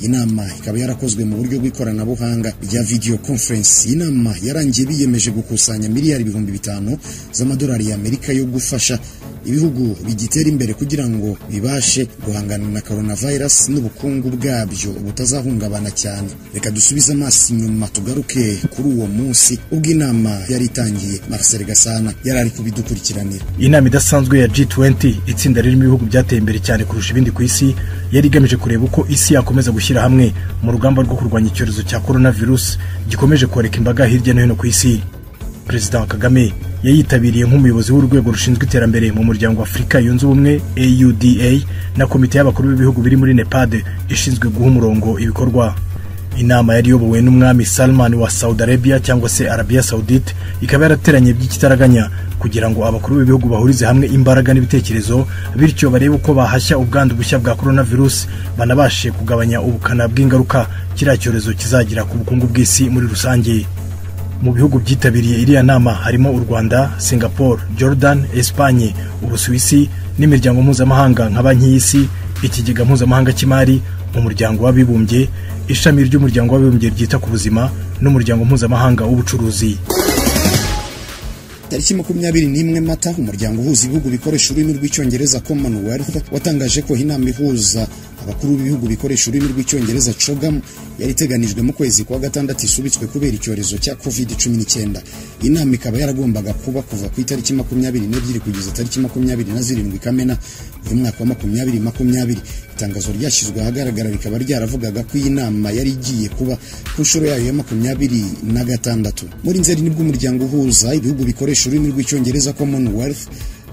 inama ikaba yarakozwe mu buryo bw'ikoranabuhanga rya video conference. Inama yarangiye biyemeje gukusanya miliyari 500 z'amadolari y'Amerika yo gufasha ibihugu bigitera imbere kugira ngo bibashe guhangana na coronavirus n'ubukungu bwabyo butazahungabana cyane. Reka dusubize amaso inyuma tugaruke kuri uwo munsi ubwo inama yari itangiye. Marcel Gasana yarari kubidukurikiranira. Inama idasanzwe ya G20 itsinda ririmo ibihugu byateye imbere cyane kurusha ibindi ku isi yari igamije kureba uko isi yakomeza gushyira hamwe mu rugamba rwo kurwanya icyorezo cya coronavirus gikomeje koreka imbaga hirya no hino ku isi. President Kagame yayitabiriye nk'umuyobozi w'urwego rushinzwe iterambere mu muryango wa Afrika yunze ubumwe AUDA na komite y'abakuru b'ibihugu biri muri Nepad ishinzwe guha umurongo ibikorwa. Inama yari yobowe n'umwami Salman wa Saudi Arabia cyangwa se Arabia Saudite, ikaba yarateranye by'ikitaraganya kugira ngo abakuru b'ibihugu bahurize hamwe imbaraga n'ibitekerezo bityo barebe uko bahashya ubwandu bushya bwa coronavirus banabashe kugabanya ubukana bw'ingaruka kiriya cyorezo kizagira ku bukungu bw'isi muri rusange. Mu bihugu byitabiriye iriya nama harimo u Rwanda, Singapore, Jordan, Espagne, Ubusuwisi n'imiryango mpuzamahanga nka Banki y'Isi, Ikigega mpuzamahanga cy'imari, umuryango w'abibumbye, ishami ry'umuryango w'abibumbye ryita ku buzima n'umuryango mpuzamahanga w'ubucuruzi. Tariki 21 Mata umuryango uhuza ibihugu bikoresha ururimi rw'icyongereza Commonwealth watangaje ko inama ihuza abakuru b'ibihugu bikoresha ururimi rw'icyongereza CHOGM yari iteganijwe mu kwezi kwa gatandatu isubitswe kubera icyorezo cya COVID-19. Inama ikaba yaragombaga kuba kuva ku itariki 22 kugeza tariki 27 Kamena uyu mwaka wa 2020. Itangazo ryashyizwe ahagaragara rikaba ryaravugaga ko iyi nama yari igiye kuba ku nshuro yayo ya 26. Muri Nzeri nibwo umuryango uhuza ibihugu bikoresha ururimi rw'icyongereza Commonwealth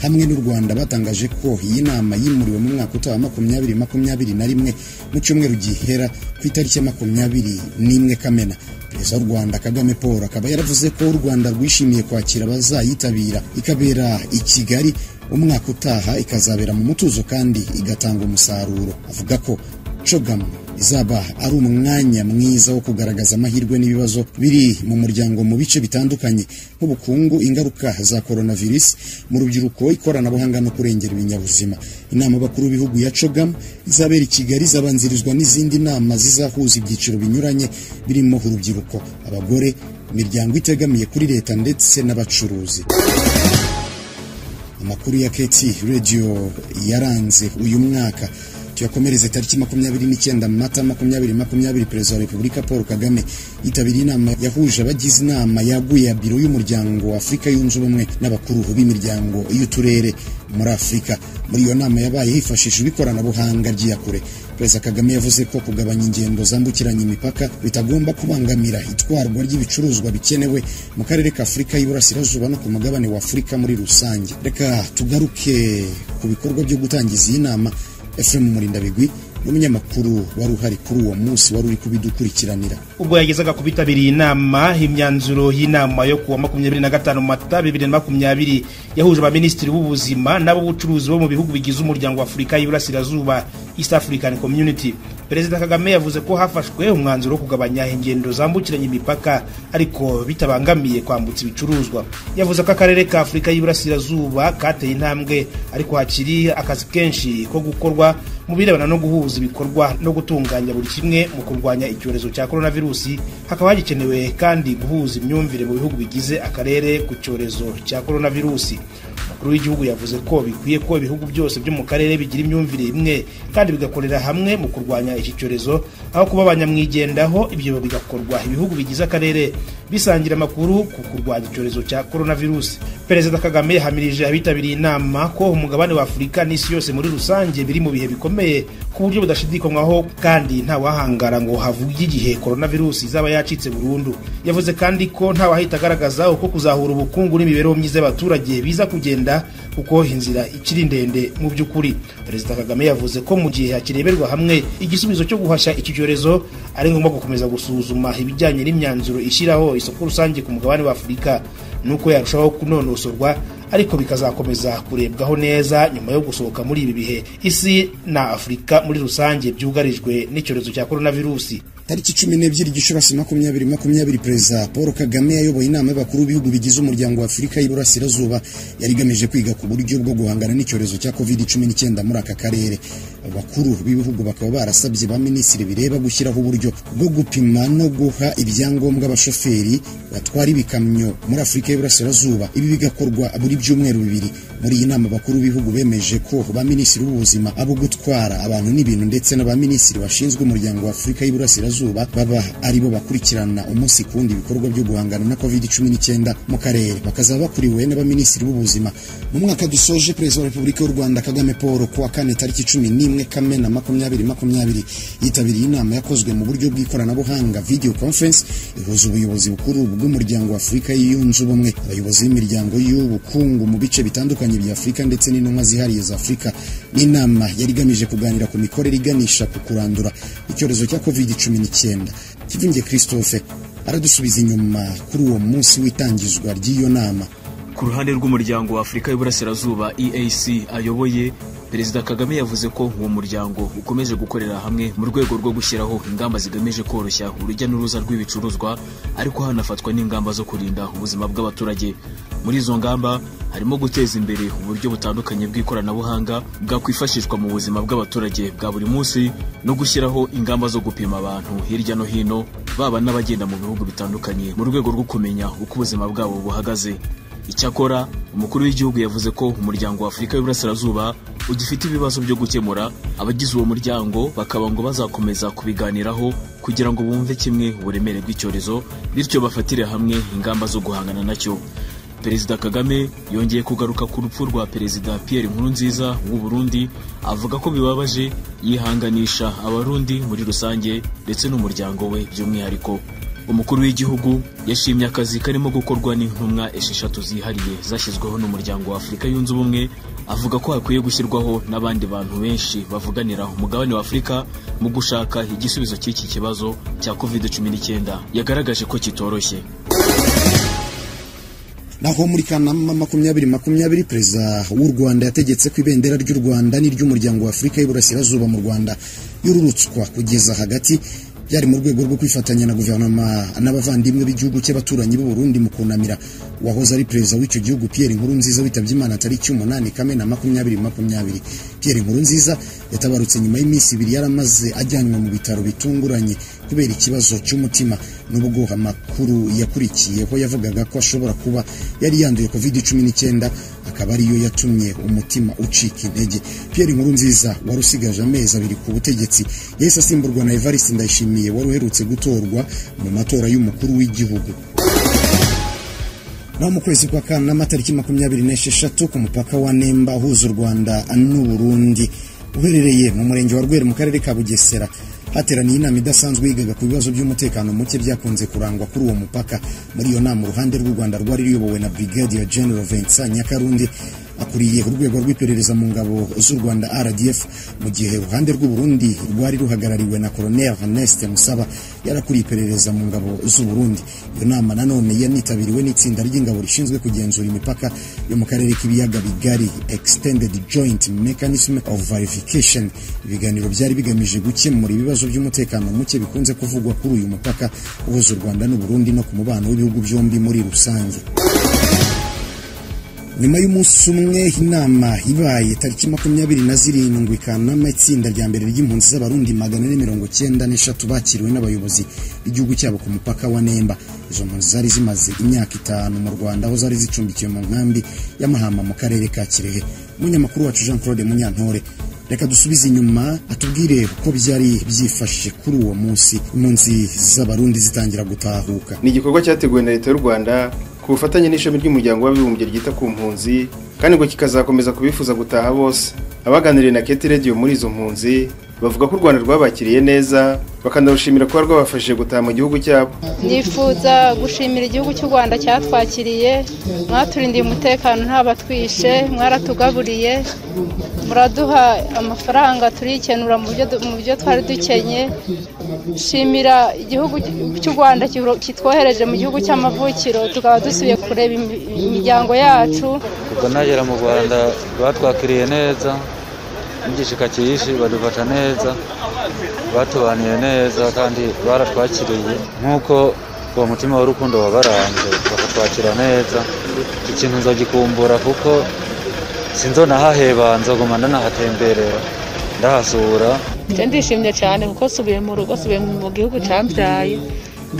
hamwe n'u Rwanda batangaje ko iyi nama yimuriwe mu mwaka utaha 2021 mu cyumweru gihera ku itariki 21 Kamena. Perezida w'u Rwanda Kagame Paul akaba yaravuze ko u Rwanda rwishimiye kwakira abazayitabira ikabera i Kigali umwaka utaha ikazabera mu mutuzo kandi igatanga umusaruro. Avuga ko CHOGM izaba ari umwanya mwiza wo kugaragaza amahirwe n'ibibazo biri mu muryango mu bice bitandukanye nk'ubukungu, ingaruka za coronavirus mu rubyiruko, ikoranabuhanga no kurengera ibinyabuzima. Inama bakuru b'ibihugu ya CHOGM izabera i Kigali zabanzirizwa n'izindi nama zizahuza ibyiciro binyuranye birimo urubyiruko, abagore, imiryango itegamiye kuri leta ndetse n'abacuruzi. Amakuru ya KT Radio yaranze uyu mwaka tuyakomereze tariki 29 Mata 2020. Perezida wa Repubulika Paul Kagame yitabiriye inama yahuje abagize inama yaguye ya biro y'umuryango wa Afrika yunze ubumwe n'abakuru b'imiryango y'uturere muri Afrika. Muri iyo nama yabaye hifashishijwe ikoranabuhanga ry'iyakure. Perezida Kagame yavuze ko kugabanya ingendo zambukiranya imipaka bitagomba kubangamira itwarwa ry'ibicuruzwa bikenewe mu karere ka Afrika y'Iburasirazuba no ku mugabane wa Afrika muri rusange. Reka tugaruke ku bikorwa byo gutangiza iyi nama. Efrem Murindabigwi n'umunyamakuru wari uhari kuri uwo munsi wari uri kubidukurikiranira. Ubwo yagezaga kubitabiriye inama, imyanzuro y'inama yo kuwa 25 Mata 2020 yahuje abaminisitiri b'ubuzima n'ab'ubucuruzi bo mu bihugu bigize umuryango wa Afrika y'Iburasirazuba East African Community. Perezida Kagame yavuze ko hafashwe umwanzuro wo kugabanya ingendo zambukiranya imipaka ariko bitabangamiye kwambutsa ibicuruzwa. Yavuze ko akarere ka Afrika y'Iburasirazuba kateye intambwe ariko hakiri akazi kenshi ko gukorwa mu birebana no guhuza ibikorwa no gutunganya buri kimwe mu kurwanya icyorezo cya coronavirus. Hakaba hagikenewe kandi guhuza imyumvire mu bihugu bigize akarere ku cyorezo cya coronavirus. Umukuru w'igihugu yavuze ko bikwiye ko ibihugu byose byo mu karere bigira imyumvire imwe kandi bigakorera hamwe mu kurwanya iki cyorezo aho kuba abanyamwigendaho. Ibyo bigakorwa ibihugu bigize akarere bisangira amakuru ku kurwanya icyorezo cya coronavirus. Perezida Kagame yahamirije abitabiriye inama ko umugabane wa Afrika n'isi yose muri rusange biri mu bihe bikomeye ku buryo budashidikanywaho kandi nta wahangara ngo havuge igihe coronavirus izaba yacitse burundu. Yavuze kandi ko nta wahita agaragaza uko kuzahura ubukungu n'imibereho myiza y'abaturage biza kugenda kuko inzira ikiri ndende mu by'ukuri. Perezida Kagame yavuze ko mu gihe hakireberwa hamwe igisubizo cyo guhashya iki cyorezo ari ngombwa gukomeza gusuzuma ibijyanye n'imyanzuro ishyiraho isoko rusange ku mugabane wa Afrika nuko yarushaho kunonosorwa ariko bikazakomeza kurebwaho neza nyuma yo gusohoka muri ibi bihe isi na Afrika muri rusange byugarijwe n'icyorezo cya coronavirus. Tariki 12 Gicurasi 2020 Perezida Paul Kagame yayoboye inama y'abakuru b'ibihugu bigize umuryango wa Afrika y'Iburasirazuba yari igamije kwiga ku buryo bwo guhangana n'icyorezo cya COVID-19 muri aka karere. abakuru b'ibihugu bakaba barasabye ba minisitiri bireba gushyiraho uburyo bwo gupima no guha ibyangombwa abashoferi batwara ibikamyo muri Afurika y'Iburasirazuba. Ibi bigakorwa buri byumweru bibiri. Muri iyi nama bakuru b'ibihugu bemeje ko ba minisitiri b'ubuzima abo gutwara abantu n'ibintu ndetse n'aba minisitiri bashinzwe umuryango wa Afurika y'Iburasirazuba baba aribo bakurikirana umunsi kundi ibikorwa byo guhangana na COVID-19 mu karere, bakazaba bakuriwe n'aba minisitiri b'ubuzima. Mu mwaka dusoje, Perezida wa Repubulika y'u Rwanda Kagame Paul kuwa kane tariki 11 Kamena 2020 yitabiriye inama yakozwe mu buryo bw'ikoranabuhanga video conference ihuza ubuyobozi bukuru bw'umuryango wa Afurika yunze ubumwe, abayobozi b'imiryango y'ubukungu mu bice bitandukanye bya Afurika ndetse n'intumwa zihariye za Afurika. N'inama yari igamije kuganira ku mikorere iganisha ku kurandura icyorezo cya COVID-19. Kivunge Christophe aradusubiza inyuma kuri uwo munsi w'itangizwa ry'iyo nama. Ku ruhande rw'umuryango wa Afurika y'Iburasirazuba EAC ayoboye, Perezida Kagame yavuze ko uwo muryango ukomeje gukorera hamwe mu rwego rwo gushyiraho ingamba zigamije koroshya urujya n'uruza rw'ibicuruzwa, ariko hanafatwa n'ingamba zo kurinda ubuzima bw'abaturage. Muri izo ngamba harimo guteza imbere uburyo butandukanye bw'ikoranabuhanga bwakwifashishwa mu buzima bw'abaturage bwa buri munsi no gushyiraho ingamba zo gupima abantu hirya no hino, baba n'abagenda mu bihugu bitandukanye mu rwego rwo kumenya uko ubuzima bwabo buhagaze. Icyakora umukuru w'igihugu yavuze ko umuryango wa Afurika y'Iburasirazuba ugifite ibibazo byo gukemura, abagize uwo muryango bakaba ngo bazakomeza kubiganiraho kugira ngo bumve kimwe uburemere bw'icyorezo, bityo bafatire hamwe ingamba zo guhangana nacyo. Perezida Kagame yongeye kugaruka ku rupfu rwa Perezida Pierre Nkurunziza w'u Burundi, avuga ko bibabaje, yihanganisha abarundi muri rusange ndetse n'umuryango we by'umwihariko. Umukuru w'igihugu yashimye akazi karimo gukorwa n'intumwa 6 zihariye zashyizweho n'umuryango wa Afurika yunze ubumwe, avuga ko hakwiye gushyirwaho n'abandi bantu benshi bavuganira umugabane wa Afurika mu gushaka igisubizo cy'iki kibazo cya COVID-19 yagaragaje ko kitoroshye. Naho muri Kanama 2020 Perezida w'u Rwanda yategetse ko ibendera ry'u Rwanda n'iry'umuryango wa Afurika y'Iburasirazuba mu Rwanda yururutswa kugeza hagati, byari mu rwego rwo kwifatanya na guverinoma n'abavandimwe b'igihugu cy'abaturanyi b'u Burundi mu kunamira wahoze ari perezida w'icyo gihugu Pierre Nkurunziza witabye Imana tariki 8 Kamena 2020. Pierre Nkurunziza yatabarutse nyuma y'iminsi 2 yaramaze ajyanwa mu bitaro bitunguranye kubera ikibazo cy'umutima, n'ubwo amakuru yakurikiyeho yavugaga ko ashobora kuba yari yanduye COVID-19 akaba ariyo yatumye umutima ucika intege. Pierre Nkurunziza wari usigaje amezi 2 ku butegetsi yahise asimburwa na Evariste Ndayishimiye wari uherutse gutorwa mu matora y'umukuru w'igihugu. Na mu kwezi kwa Kanama tariki 26 ku mupaka wa Nemba uhuza u Rwanda n'u Burundi uherereye mu murenge wa Rwera mu karere ka Bugesera, hateraniye inama idasanzwe yigaga ku bibazo by'umutekano muke byakunze kurangwa kuri uwo mupaka. Muri iyo nama uruhande rw'u Rwanda rwari ruyobowe na Brigadier General Vincent Nyakarundi akuriye urwego rw'iperereza mu ngabo z'u Rwanda RDF, mu gihe uruhande rw'u Burundi rwari ruhagarariwe na Colonel Ernest Musaba yarakuriye iperereza mu ngabo z'u Burundi. Iyo nama nanone yanitabiriwe n'itsinda ry'ingabo rishinzwe kugenzura imipaka yo mu karere k'ibiyaga bigari Extended Joint Mechanism of Verification. Ibiganiro byari bigamije gukemura ibibazo by'umutekano muke bikunze kuvugwa kuri uyu mupaka uhuza u Rwanda n'u Burundi no ku mubano w'ibihugu byombi muri rusange. Nyuma y'umunsi umwe inama ibaye tariki 27 Kanama, itsinda rya mbere ry'impunzi z'abarundi 493 bakiriwe n'abayobozi b'igihugu cyabo ku mupaka wa Nemba. Izo mpunzi zari zimaze imyaka 5 mu Rwanda aho zari zicumbikiye mu nkambi y'Amahama mu karere ka Kirehe. Umunyamakuru wacu Jean Claude Munyantore reka dusubize inyuma atubwire uko byari byifashe kuri uwo munsi impunzi z'abarundi zitangira gutahuka. Ni igikorwa cyateguwe na Leta y'u Rwanda ku bufatanye n'ishami ry'umuryango w'abibumbye ryita ku mpunzi, kandi ngo kikazakomeza kubifuza gutaha bose. Abaganiriye na Keti Radio muri izo mpunzi bavuga ko u Rwanda rwabakiriye neza, bakanarushimira kuba rwabafashije gutaha mu gihugu cyabo. Nifuza gushimira igihugu cy'u Rwanda cyatwakiriye, mwaturindiye umutekano ntabatwishe, mwaratugaburiye, muraduha amafaranga turikenura mu byo twari dukenye. Shimira igihugu cy'u Rwanda kitwohereje mu gihugu cy'amavukiro, tukaba dusubiye kureba imiryango yacu. Ubwo nagera mu Rwanda batwakiriye neza, igishika cyishi badufata neza, batubaniye neza kandi baratwakiriye nk'uko uwo mutima w'urukundo wabaranze, bakatwakira neza. Ikintu nzogikumbura kuko sinzonahaheba, nzoguma ndanahatemberera ndahasura. Ndishimye cyane kuko subiye mu rugo, subiye mu gihugu cyambyaye,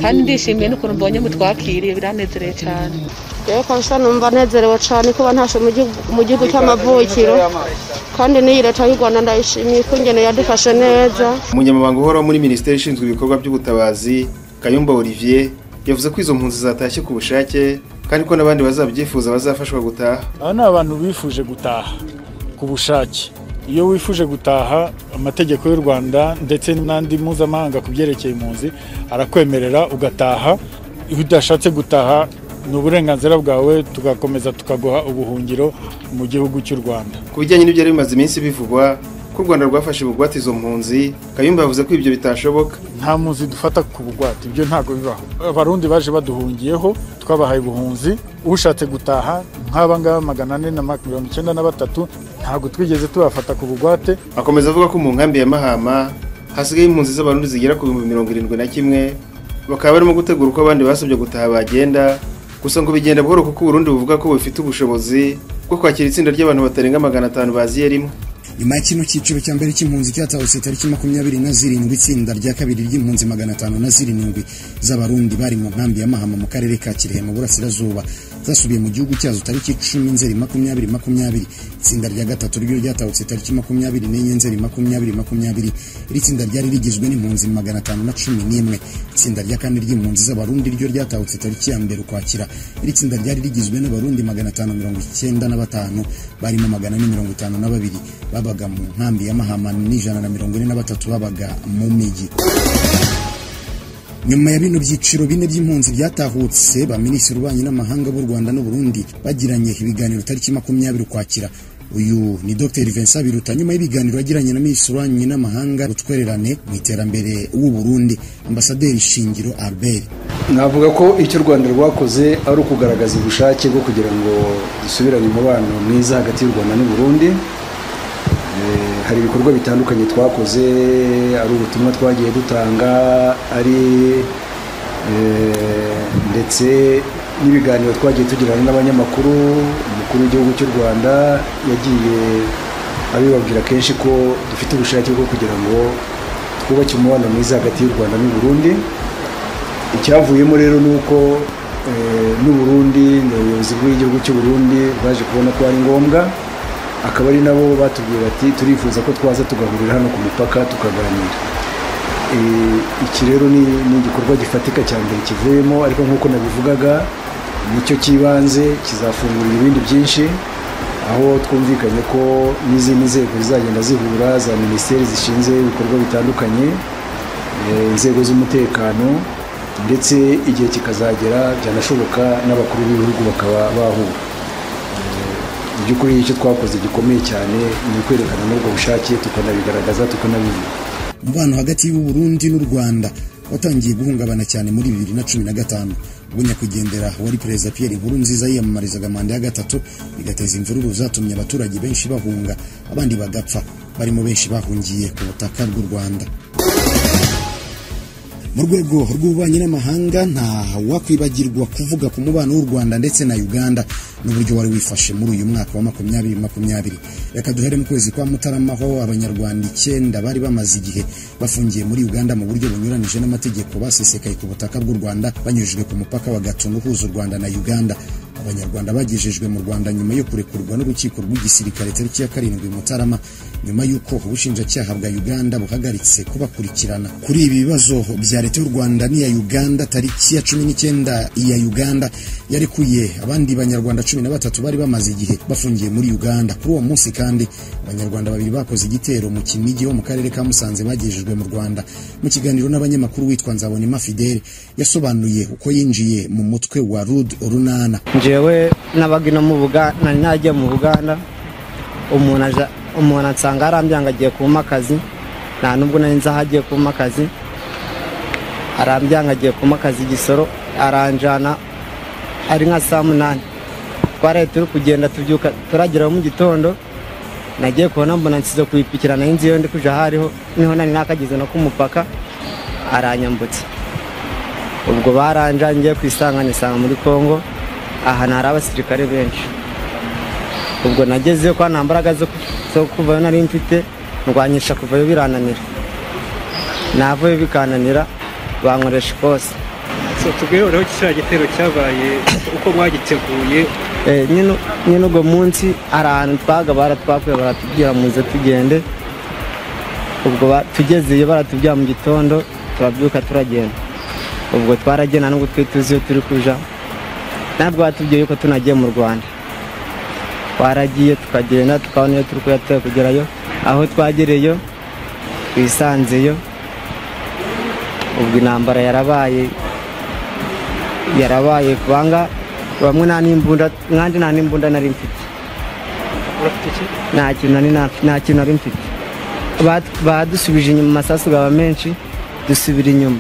kandi ndishimiye n'ukuntu mbonye mutwakiriye, biranezereye cyane. Rero kabisa numva nezerewe cyane kuba ntashe mu gihugu cy'amavukiro, kandi n'iyi leta y'u Rwanda ndayishimiye ko ingene yadufashe neza. Umunyamabanga uhoraho muri Minisiteri ishinzwe ibikorwa by'ubutabazi Kayumba Olivier yavuze ko izo mpunzi zatashye ku bushake kandi ko n'abandi bazabyifuza bazafashwa gutaha. Aba ni abantu bifuje gutaha ku bushake. Iyo wifuje gutaha, amategeko y'u Rwanda ndetse n'andi mpuzamahanga ku byerekeye impunzi arakwemerera ugataha. Iyo udashatse gutaha ni uburenganzira bwawe, tugakomeza tukaguha ubuhungiro mu gihugu cy'u Rwanda. Ku bijyanye n'ibyo bimaze iminsi bivugwa ko u Rwanda rwafashe bugwate izo mpunzi, Kayumba yavuze ko ibyo bitashoboka. Nta mpunzi dufata ku bugwate, ibyo ntago bibaho. Abarundi baje baduhungiyeho, twabahaye ubuhunzi. Ushatse gutaha nk'aba ngaba 493 ntago twigeze tubafata ku bugwate. Akomeza avuga ko mu nkambi ya Mahama hasigaye impunzi z'abarundi zigera ku 71, bakaba barimo gutegura uko abandi basabye gutaha bagenda. Gusa ngo bigenda buhoro kuko Burundi buvuga ko bufite ubushobozi bwo kwakira itsinda ry'abantu batarenga 500 baziye rimwe. Nyuma y'ikino cyiciro cya mbere cy'impunzi cyatahutse tariki 27 itsinda rya kabiri ry'impunzi 507 z'abarundi bari mu nkambi ya Mahama mu karere ka Kirehe mu burasirazuba zasubiye mu gihugu cyazo tariki 10 Nzeri 2020. Itsinda rya gatatu ryo ryatahutse tariki 24 Nzeri 2020. Iri tsinda ryari rigizwe n'impunzi 511. Itsinda rya kane ry'impunzi z'abarundi ryo ryatahutse tariki ya mbere Ukwakira. Iri tsinda ryari rigizwe n'abarundi 595 barimo 452 babaga mu nkambi ya Mahama n'143 babaga mu miji. Nyuma ya bino byiciro bine by'impunzi byatahutse, ba minisitiri w'ububanyi n'amahanga b'u Rwanda n'u Burundi bagiranye ibiganiro tariki 20 Ukwakira. Uyu ni Dr Vincent Biruta nyuma y'ibiganiro yagiranye na minisitiri w'ububanyi n'amahanga utwererane mu iterambere w'u Burundi Ambasaderi Shingiro Albert. Navuga ko icyo u Rwanda rwakoze ari ukugaragaza ubushake bwo kugira ngo dusubirane umubano mwiza hagati y'u Rwanda n'u Burundi. Hari ibikorwa bitandukanye twakoze, ari ubutumwa twagiye dutanga, ari ndetse n'ibiganiro twagiye tugirana n'abanyamakuru. Umukuru w'igihugu cy'u Rwanda yagiye abibabwira kenshi ko dufite ubushake bwo kugira ngo twubake umubano mwiza hagati y'u Rwanda n'u Burundi. Icyavuyemo rero nuko n'u Burundi n'ubuyobozi bw'igihugu cy'u Burundi baje kubona ko ari ngombwa, akaba ari nabo batubwira ati turifuza ko twaza tugahurira hano ku mupaka tukaganira. Iki rero ni igikorwa gifatika cyane kivuyemo, ariko nk'uko nabivugaga nicyo kibanze kizafungurira ibindi byinshi, aho twumvikanye ko n'izindi nzego zizagenda zihura, za minisiteri zishinzwe ibikorwa bitandukanye, inzego z'umutekano, ndetse igihe kikazagera byanashoboka n'abakuru b'ibihugu bakaba bahura. Byukuri icyo twakoze gikomeye cyane ni ukwerekana n'ubwo bushake, tukanabigaragaza, tukanabivuga. Umubano hagati y'u Burundi n'u Rwanda watangiye guhungabana cyane muri 2015 ubwo nyakwigendera wari Perezida Pierre Nkurunziza yiyamamarizaga manda ya gatatu, bigateza imvururu zatumye abaturage benshi bahunga, abandi bagapfa, barimo benshi bahungiye ku butaka bw'u Rwanda. Mu rwego rw'ububanyi n'amahanga nta wakwibagirwa kuvuga ku mubano w'u Rwanda ndetse na Uganda n'uburyo wari wifashe muri uyu mwaka wa 2020. Reka duhere mu kwezi kwa Mutarama aho Abanyarwanda 9 bari bamaze igihe bafungiye muri Uganda mu buryo bunyuranije n'amategeko basesekaye ku butaka bw'u Rwanda banyujijwe ku mupaka wa Gatundu uhuza u Rwanda na Uganda. Abanyarwanda bagejejwe mu Rwanda nyuma yo kurekurwa n'urukiko rw'igisirikare tariki ya 7 Mutarama, nyuma y'uko ubushinjacyaha bwa Uganda buhagaritse kubakurikirana kuri ibi bibazo bya leta y'u Rwanda n'iya Uganda. Tariki ya 19 iya Uganda yarekuye abandi Banyarwanda 13 bari bamaze igihe bafungiye muri Uganda. Kuri uwo munsi kandi Abanyarwanda 2 bakoze igitero mu Kinigi ho mu karere ka Musanze bagejejwe mu Rwanda. Mu kiganiro n'abanyamakuru witwa Nzabonimpa Fidele yasobanuye uko yinjiye mu mutwe wa Rud Urunana. Jewe nabagino mu Buganda, najya mu Buganda, umuntu ansanga arambyangagiye agiye kuma akazi, nta nubwo nari nza hagiye kuma akazi, arambyangagiye kuma akazi Gisoro, aranjana ari nka saa 8. Twaraye turi kugenda tubyuka turagera mu gitondo, nagiye kubona mbona nsize kwipikirana inzi yo ndi kuja hariho, niho nari nakagize no kumupaka, aranyambutse. Ubwo baranjangiye kwisanga muri Kongo, aha nari abasirikare benshi. Ubwo nagezeyo kwa ntambaraga zo kuva nari mfite, ndwanyisha kuvayo birananira, navayo bikananira bankoresha ikosa. Tubwire rero kiriya gitero cyabaye uko mwagiteguye. Nyine ubwo munsi ahantu baratwakuye baratubwira muze tugende, ubwo tugezeyo baratubwira mu gitondo turabyuka turagenda, ubwo twaragenda nubwo twituzi iyo turi kuja, ntabwo batubwiye yuko tunagiye mu Rwanda, twaragiye tukagenda tukabona iyo turi kuyatera kugerayo, aho twagereyo twisanzeyo, ubwo intambara yarabaye kubanga bamwe nta n'imbunda nari mfite. Nta kintu nari mfite. Badusubije inyuma, amasasu gaba menshi dusubira inyuma.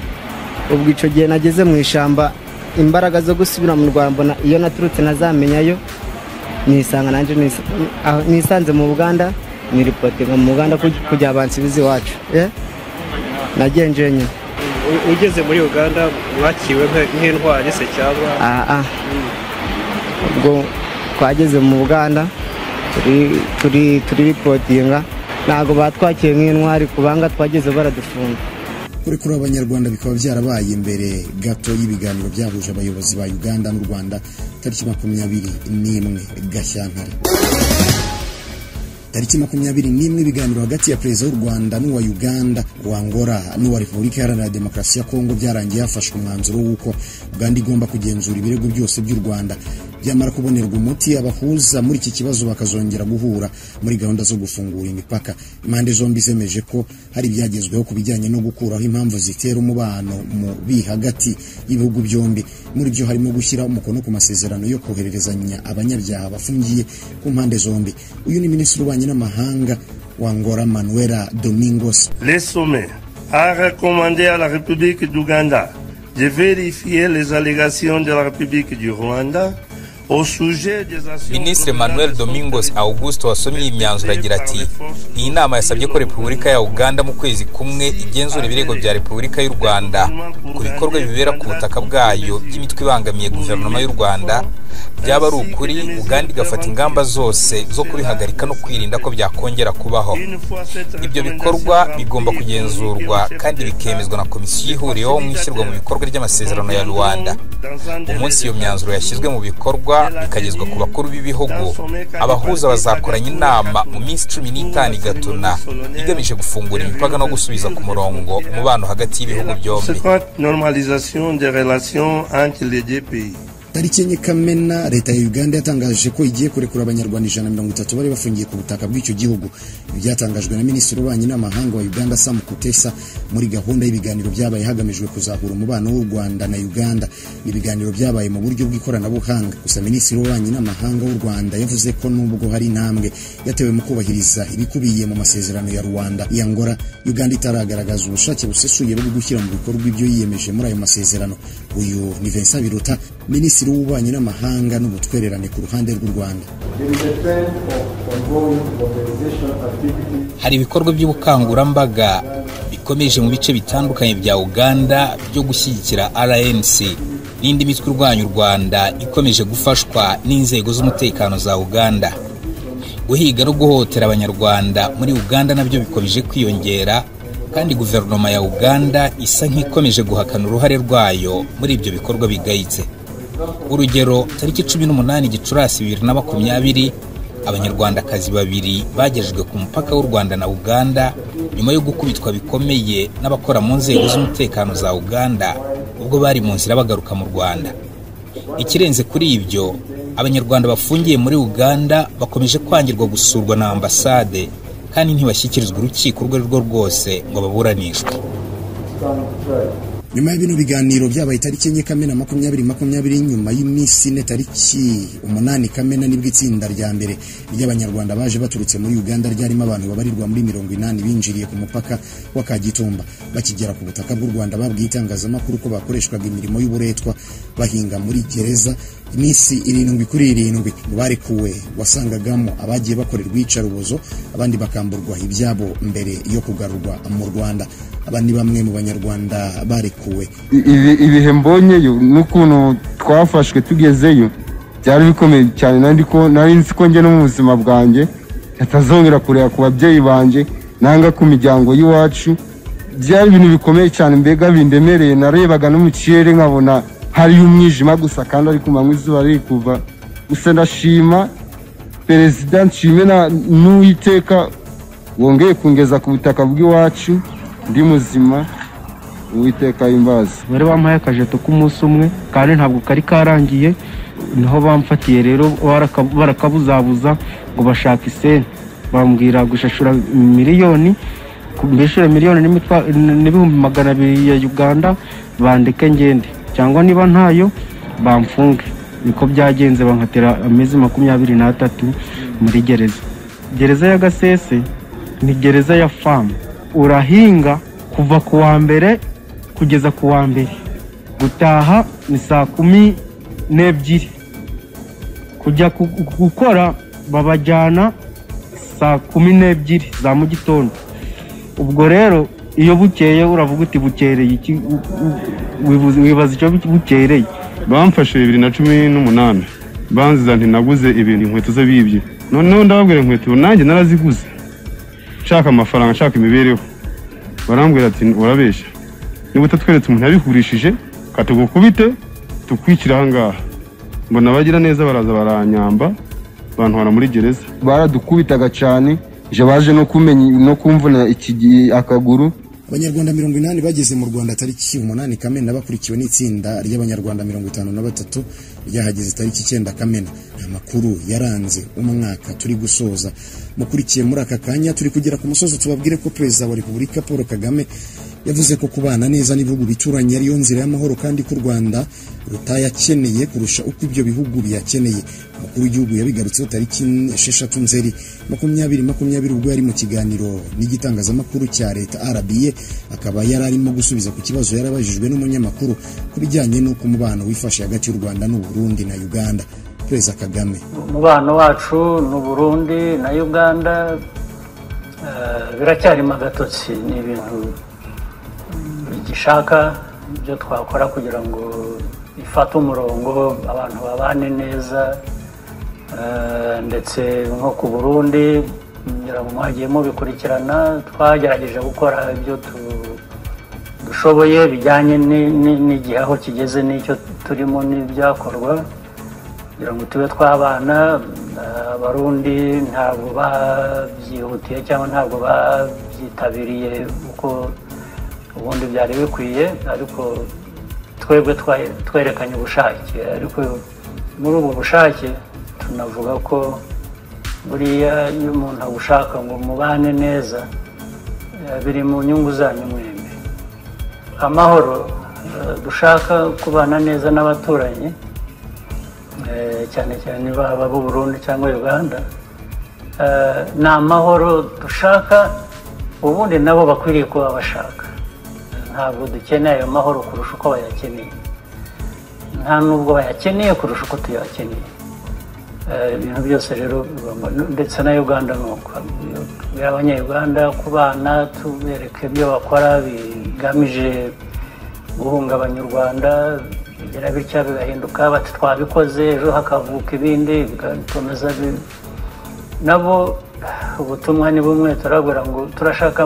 Ubwo ico gihe nageze mu ishamba, imbaraga zo gusubira mu Rwanda mbona iyo naturutse nazamenyayo, nisanga nanje nisanze mu Uganda, niripotinga mu Uganda kujya abansibizi wacu. Nagenje nyine. Ugeze muri Uganda wakiwe nk'intwari se cyangwa? Ubwo twageze mu Uganda turi ripotinga, ntago batwakiye nk'intwari kubanga twageze baradufunga. Kuri abanyarwanda bikaba byarabaye imbere gato y'ibiganiro byahuje abayobozi ba Uganda n'u Rwanda tariki 21 Gashyantare. Tariki 21 ibiganiro hagati ya perezida w'u Rwanda n'uwa Uganda, wa Angola n'uwa Repubulika Iharanira Demokarasi ya Kongo byarangiye hafashwe umwanzuro w'uko Uganda igomba kugenzura ibirego byose by'u Rwanda, byamara kubonerwa umuti abahuza muri iki kibazo bakazongera guhura muri gahunda zo gufungura imipaka. Impande zombi zemeje ko hari ibyagezweho ku bijyanye no gukuraho impamvu zitera umubano mu hagati y'ibihugu byombi. Muri byo harimo gushyira umukono ku masezerano yo kohererezanya abanyabyaha bafungiye ku mpande zombi. Uyu ni Minisitiri w'Ububanyi n'Amahanga wa Angola, Manuela Domingos. Le sommet a recommandé à la République d'Ouganda de vérifier les allégations de la République du Rwanda. Minisitiri Manuel Domingos Augusto wasomye imyanzuro agira ati, iyi nama yasabye ko Repubulika ya Uganda mu kwezi kumwe igenzura ibirego bya Repubulika y'u Rwanda ku bikorwa bibera ku butaka bwayo by'imitwe ibangamiye guverinoma y'u Rwanda. Byaba ari ukuri, Uganda igafata ingamba zose zo kubihagarika no kwirinda ko byakongera kubaho. Ibyo bikorwa bigomba kugenzurwa kandi bikemezwa na komisiyo ihuriyeho mu ishyirwa mu bikorwa ry'amasezerano ya Rwanda. Umunsi iyo myanzuro yashyizwe mu bikorwa bikagezwa ku bakuru b'ibihugu, abahuza bazakoranya inama mu minsi 15 igatuna igamije gufungura imipaka no gusubiza ku murongo umubano hagati y'ibihugu byombi. Tariki enye Kamena, leta ya Uganda yatangaje ko igiye kurekura abanyarwanda 130 bari bafungiye ku butaka bw'icyo gihugu. Byatangajwe na Minisitiri w'Ububanyi n'Amahanga wa Uganda Sam Kutesa muri gahunda y'ibiganiro byabaye hagamijwe kuzahura umubano w'u Rwanda na Uganda. Ibiganiro byabaye mu buryo bw'ikoranabuhanga. Gusa Minisitiri w'Ububanyi n'Amahanga w'u Rwanda yavuze ko nubwo hari intambwe yatewe mu kubahiriza ibikubiye mu masezerano ya Rwanda, Angola, Uganda itaragaragaza ubushake busesuye bwo gushyira mu bikorwa ibyo yiyemeje muri ayo masezerano. Uyu ni Vincent Biruta, Minisitiri w'Ububanyi n'Amahanga n'ubutwererane ku ruhande rw'u Rwanda. Hari ibikorwa by'ubukangurambaga bikomeje mu bice bitandukanye bya Uganda byo gushyigikira RNC n'indi mitwe irwanya u Rwanda ikomeje gufashwa n'inzego z'umutekano za Uganda. Guhiga no guhotera abanyarwanda muri Uganda nabyo bikomeje kwiyongera, kandi guverinoma ya Uganda isa nk'ikomeje guhakana uruhare rwayo muri ibyo bikorwa bigayitse. Urugero, tariki 18 Gicurasi 2020 abanyarwandakazi babiri bagejejwe ku mupaka w'u Rwanda na Uganda nyuma yo gukubitwa bikomeye n'abakora mu nzego z'umutekano za Uganda ubwo bari mu nzira bagaruka mu Rwanda. Ikirenze kuri ibyo, abanyarwanda bafungiye muri Uganda bakomeje kwangirwa gusurwa na ambasade kandi ntibashyikirizwa urukiko urwo rwo rwose ngo baburanishwe. Nyuma y'ibino biganiro byabaye tariki enye Kamena 2020, nyuma y'imisi ne tariki 8 Kamena nibwo itsinda rya mbere ry'abanyarwanda baje baturutse muri Uganda ryarimo abantu babarirwa muri 80 binjiriye ku mupaka wa Kagitumba. Bakigera ku butaka bw'u Rwanda babwiye itangazamakuru ko bakoreshwaga imirimo y'uburetwa bahinga muri gereza. Imisi 7 barekuwe wasangagamo abagiye bakorerwa iyicarubozo, abandi bakamburwa ibyabo mbere yo kugarurwa mu Rwanda. Abandi bamwe mu banyarwanda barekuwe. Ibihe mbonyeyo n'ukuntu twafashwe tugezeyo byari bikomeye cyane, nari nzi ko nje no mu buzima bwanjye atazongera kureba ku babyeyi banje nanga ku miryango y'iwacu. Byari ibintu bikomeye cyane, mbega bindemereye. Narebaga no mu kirere nkabona hari umwijima gusa, kandi ari ku manywa izuba riri kuva. Gusa ndashima perezida, nshime n'Uwiteka wongeye kungeza ku butaka bw'iwacu ndi muzima. Uwiteka imbazi. Bari bampaye akajeto k'umunsi umwe kandi ntabwo kari karangiye, niho bamfatiye rero barakabuzabuza ngo bashaka iseni, bambwira gushashura miliyoni, mbeshure miliyoni n'ibihumbi 200 ya Uganda, bandeke ngende cyangwa niba ntayo bamfunge. Niko byagenze, bankatera amezi 23 muri gereza. Gereza ya Gasese ni gereza ya famu, urahinga kuva ku wa mbere kugeza ku wa mbere, gutaha ni saa 12, kujya gukora babajyana saa 12 za mu gitondo. Ubwo rero iyo bukeye uravuga uti bukereye iki, wibaza icyo bukereye. Bamfashe 2018 banziza nti naguze ibintu inkweto ze bibye, noneho ndababwira inkweto nanjye naraziguze nshaka amafaranga, nshaka imibereho. Barambwira ati urabeshya, niba utatweretse umuntu yabihurishije katugukubite tukwikira ahangaha. Mbona bagira neza baraza baranyamba bantwara muri gereza. Baradukubitaga cyane, je baje no kumenya no kumvuna iki akaguru. Abanyarwanda 80 bageze mu Rwanda tariki 8 Kamena, bakurikiwe n'itsinda ry'Abanyarwanda 53 ryahageze tariki 9 Kamena. Amakuru yaranze umwaka turi gusoza. Mukurikiye muri aka kanya turi kugera ku musozo, tubabwire ko Perezida wa Repubulika Paul Kagame yavuze ko kubana neza n'ibihugu bituranye ariyo nzira y'amahoro, kandi ko u Rwanda rutayakeneye kurusha uko ibyo bihugu biyakeneye. Umukuru w'igihugu yabigarutseho tariki 6 Nzeri 2020 ubwo yari mu kiganiro n'igitangazamakuru cya leta RBA, akaba yari arimo gusubiza ku kibazo yarabajijwe n'umunyamakuru ku bijyanye n'uko umubano wifashe hagati y'u Rwanda n'u Burundi na Uganda. Perezida Kagame: umubano wacu n'u Burundi na Uganda biracyari magatotsi, ni ibintu bigishaka ibyo twakora kugira ngo ifate umurongo abantu babane neza. Ndetse nko ku Burundi ngira ngo mwagiye mubikurikirana, twagerageje gukora ibyo dushoboye bijyanye n'igihe aho kigeze n'icyo turimo n'ibyakorwa kugira ngo tube twabana. Abarundi ntabwo babyihutiye cyangwa ntabwo babyitabiriye uko ubundi byari bikwiye, ariko twebwe twerekanye ubushake. Ariko muri ubu bushake tunavuga ko buriya iyo umuntu agushaka ngo mubane neza, biri mu nyungu zanyu mwembi. Amahoro dushaka kubana neza n'abaturanyi, cyane cyane baba b'u Burundi cyangwa Uganda, ni amahoro dushaka, ubundi nabo bakwiriye kuba bashaka. Ntabwo dukeneye ayo mahoro kurusha uko bayakeneye, nta nubwo bayakeneye kurusha uko tuyakeneye. Ibintu byose rero, ndetse na Uganda nuko abanya-Uganda kubana tubereka ibyo bakora bigamije guhungabanya u Rwanda, bigira bitya bigahinduka bati twabikoze, ejo hakavuka ibindi bigakomeza. Nabo ubutumwa ni bumwe, turabwira ngo turashaka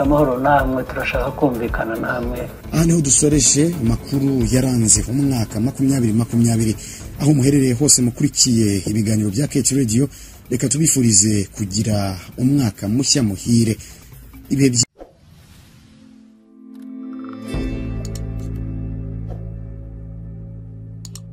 amahoro namwe, turashaka kumvikana namwe. Aha niho dusoreje amakuru yaranze umwaka 2020. Aho muherereye hose mukurikiye ibiganiro bya KT Radio, reka tubifurize kugira umwaka mushya muhire. Ibihe